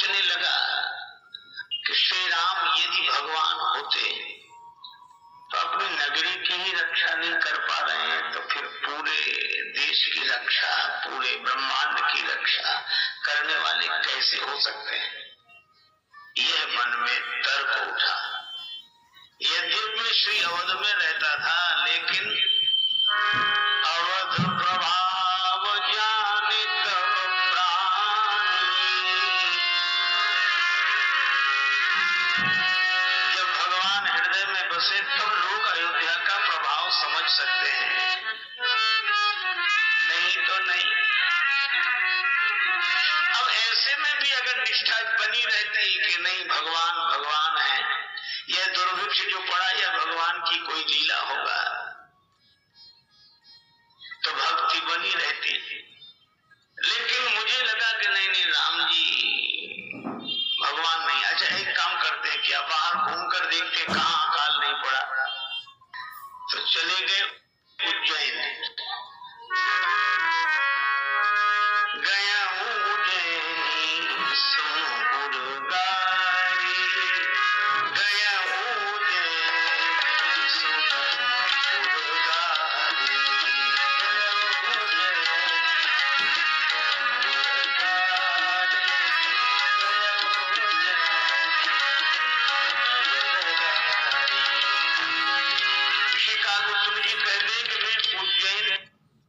सोचने लगा कि श्री राम यदि भगवान होते तो अपनी नगरी की ही रक्षा नहीं कर पा रहे हैं, तो फिर पूरे देश की रक्षा, पूरे ब्रह्मांड की रक्षा करने वाले कैसे हो सकते हैं। यह मन में तर्क उठा। यद्यपि श्री अवध में रहता था, लेकिन अवध प्रभाव जाने तब प्राणी। जब भगवान हृदय में बसे तब लोग अयोध्या का प्रभाव समझ सकते हैं, नहीं तो नहीं। अब ऐसे में भी अगर निष्ठा बनी रहती कि नहीं भगवान भगवान है, यह दुर्भिक्ष जो पड़ा यह भगवान की कोई लीला होगा, तो भक्ति बनी रहती। लेकिन मुझे लगा कि नहीं नहीं राम जी भगवान नहीं। अच्छा एक काम करते हैं, क्या बाहर घूम कर देखते कहाँ अकाल नहीं पड़ा। तो चले गए उज्जैन। गया उज्जैन सुर गारी, गया उज्जैन सुर गारी। उज्जैन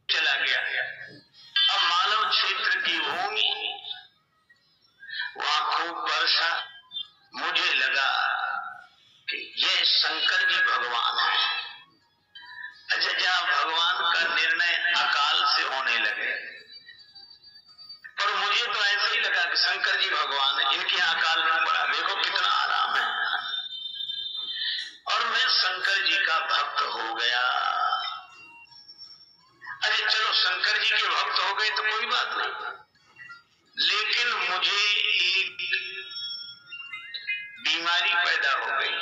चला गया। अब मानव क्षेत्र की भूमि, वहां खूब वर्षा। मुझे लगा कि यह शंकर जी भगवान है। अच्छा जहां भगवान का निर्णय अकाल से होने लगे, पर मुझे तो ऐसे ही लगा कि शंकर जी भगवान है, इनके यहाँ अकाल नहीं पड़ा। देखो कितना आराम है। और मैं शंकर जी का भक्त हो गया। अरे चलो शंकर जी के भक्त हो गए तो कोई बात नहीं, लेकिन मुझे एक बीमारी पैदा हो गई।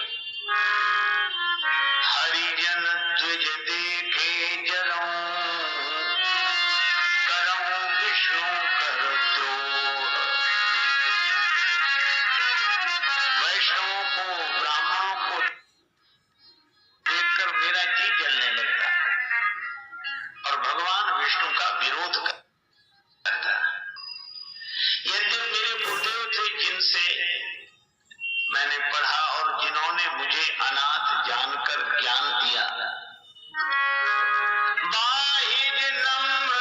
हरिजन द्विज देखे जरऊं, करऊं विष्णु कर द्रोह। वैष्णवों को ब्राह्मणों को देखकर मेरा जी जलने लगता और भगवान विष्णु का विरोध करता। यद्यपि मेरे गुरुदेव थे जिनसे मैंने पढ़ा और जिन्होंने मुझे अनाथ जानकर ज्ञान दिया। बाहिर नम्र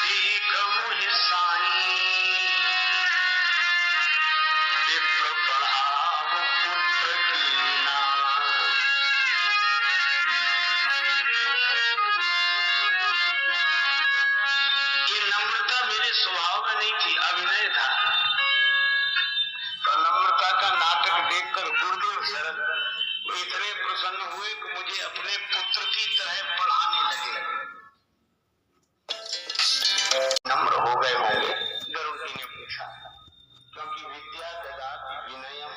दीख मुहि साईं, विप्र पढ़ाव पुत्र की नाम। ये नम्रता मेरे स्वभाव में नहीं थी, अभिनय था। तो नम्रता का नाटक देखकर गुरुदेव शरद वो इतने प्रसन्न हुए कि मुझे अपने पुत्र की तरह पढ़ाने लगे। नम्र हो गए होंगे? गरुड़ जी ने पूछा। क्योंकि विद्या ददाति विनयम,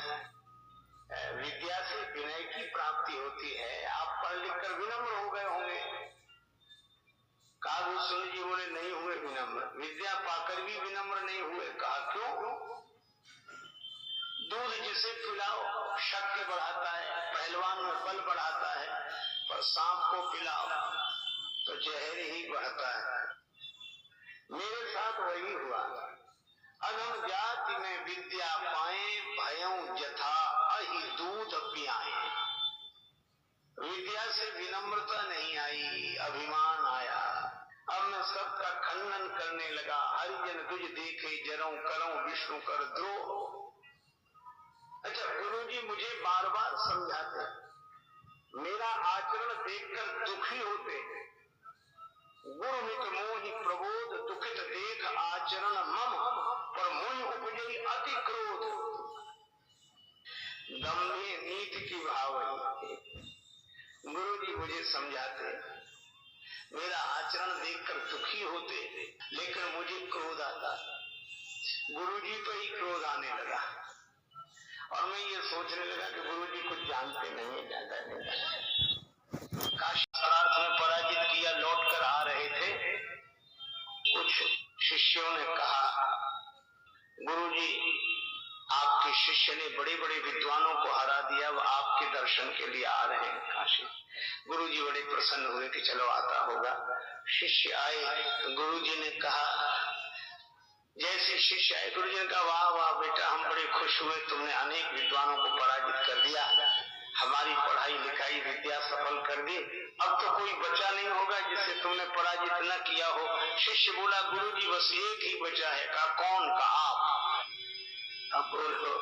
विद्या से विनय की प्राप्ति होती है। आप पढ़ लिख कर विनम्र हो गए होंगे। कहा सुन जी बोले नहीं हुए विनम्र, विद्या पाकर भी विनम्र नहीं हुए। कहा क्यों? दूध जिसे पिलाओ शक्ति बढ़ाता है, पहलवान में बल बढ़ाता है, पर सांप को पिलाओ तो जहर ही बढ़ता है। मेरे साथ वही हुआ। अधम जाति में विद्या पाए, भयों जथा अहि दूध पियाए। विद्या से विनम्रता नहीं आई, अभिमान आया। अब मैं सबका खंडन करने लगा। हरिजन तुझ देखे जरऊं, करऊं विष्णु कर द्रोह। अच्छा गुरुजी मुझे बार बार समझाते, मेरा आचरण देखकर दुखी होते। गुरु मित मोहि प्रबोध, दुखित देख आचरण मम, पर मोहि उपजई अति क्रोध। दम्भे नीति की भावई। गुरुजी मुझे समझाते, मेरा आचरण देखकर दुखी होते, लेकिन मुझे क्रोध आता। गुरुजी पे ही क्रोध आने लगा और मैं ये सोचने लगा कि गुरुजी कुछ जानते नहीं, ज्यादा नहीं। काशी शरार्थ में पराजित किया, लौट कर आ रहे थे। कुछ शिष्यों ने कहा, गुरुजी आपके शिष्य ने बड़े बड़े विद्वानों को हरा दिया, वो आपके दर्शन के लिए आ रहे हैं काशी। गुरुजी बड़े प्रसन्न हुए कि चलो आता होगा। शिष्य आए, गुरुजी ने कहा, जैसे शिष्य आए गुरुजी ने कहा, वाह वाह बेटा, हम बड़े खुश हुए, तुमने अनेक विद्वानों को पराजित कर दिया, हमारी पढ़ाई लिखाई विद्या सफल कर दी, अब तो कोई बचा नहीं होगा जिसे तुमने पराजित न किया हो। शिष्य बोला, गुरुजी बस एक ही बचा है। कहा, कौन? कहा आप। अब बोलो।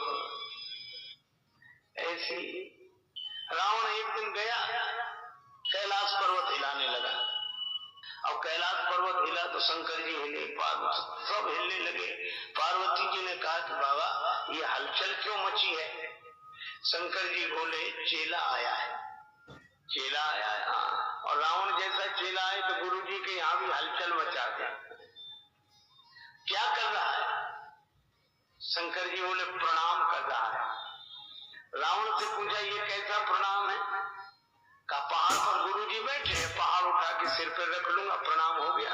ऐसी रावण एक दिन गया, कैलाश पर्वत हिलाने लगा। अब कैलाश पर्वत हिला तो शंकर जी हिले, पार्वती सब हिलने लगे। पार्वती जी ने कहा कि बाबा ये हलचल क्यों मची है? शंकर जी बोले, चेला आया है। चेला आया है, हाँ। और रावण जैसा चेला आए तो गुरु जी के यहाँ भी हलचल मचा दे। क्या कर रहा है? शंकर जी बोले, प्रणाम कर रहा है। रावण से पूछा, ये कैसा प्रणाम है? का पहाड़ पर गुरुजी बैठे हैं, पहाड़ उठा के सिर पर रख लूंगा, प्रणाम हो गया।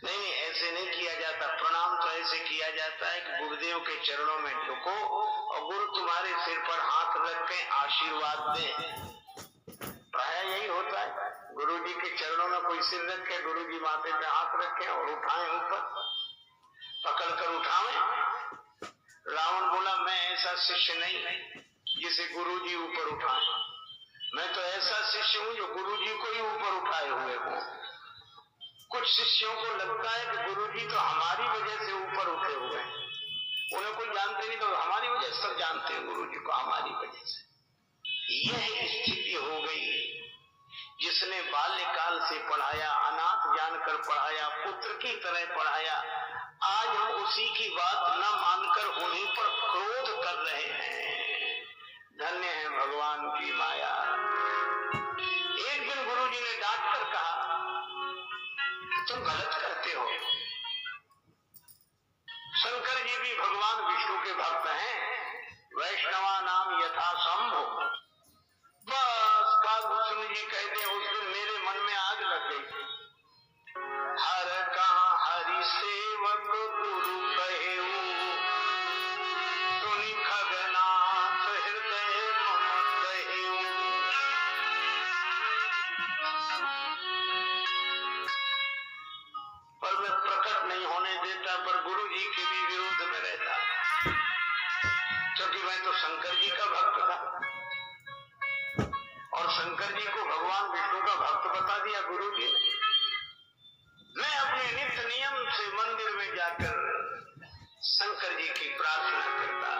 नहीं नहीं, ऐसे नहीं किया जाता। प्रणाम तो ऐसे किया जाता है कि गुरुदेव के चरणों में झुको और गुरु तुम्हारे सिर पर हाथ रख के आशीर्वाद दे। प्राय यही होता है, गुरुजी के चरणों में कोई सिर रख के गुरुजी माथे पे हाथ रखे और उठाए, ऊपर पकड़ कर उठावे। रावण बोला, मैं ऐसा शिष्य नहीं जिसे गुरुजी ऊपर उठाए, मैं तो ऐसा शिष्य हूं जो गुरुजी को ही ऊपर उठाए हुए हूं। कुछ शिष्यों को लगता है कि गुरुजी तो हमारी वजह से ऊपर उठे हुए हैं, उन्हें कोई जानते नहीं, तो हमारी वजह से सब जानते हैं गुरुजी को, हमारी वजह से। यह स्थिति हो गई। जिसने बाल्यकाल से पढ़ाया, अनाथ जानकर पढ़ाया, पुत्र की तरह पढ़ाया, आज हम उसी की बात न मानकर उन्हीं पर क्रोध कर रहे हैं। धन्य है भगवान की माया। एक दिन गुरुजी ने डांट कर कहा, तुम गलत करते हो। शंकर जी भी भगवान विष्णु के भक्त हैं, वैष्णवा नाम यथा शंभो। बस कालभूषण जी कहते हैं, उस दिन मेरे मन में आग लग गई। हर कहाँ हरि सेवक गुरु कहेऊ, सुनि खगनाथ हृदय मम कहेऊ। पर मैं प्रकट नहीं होने देता, पर गुरु जी के भी विरोध में रहता, क्योंकि मैं तो शंकर जी का भक्त था और शंकर जी को भगवान विष्णु का भक्त बता दिया गुरु जी ने। मैं अपने नित्य नियम से मंदिर में जाकर शंकर जी की प्रार्थना करता,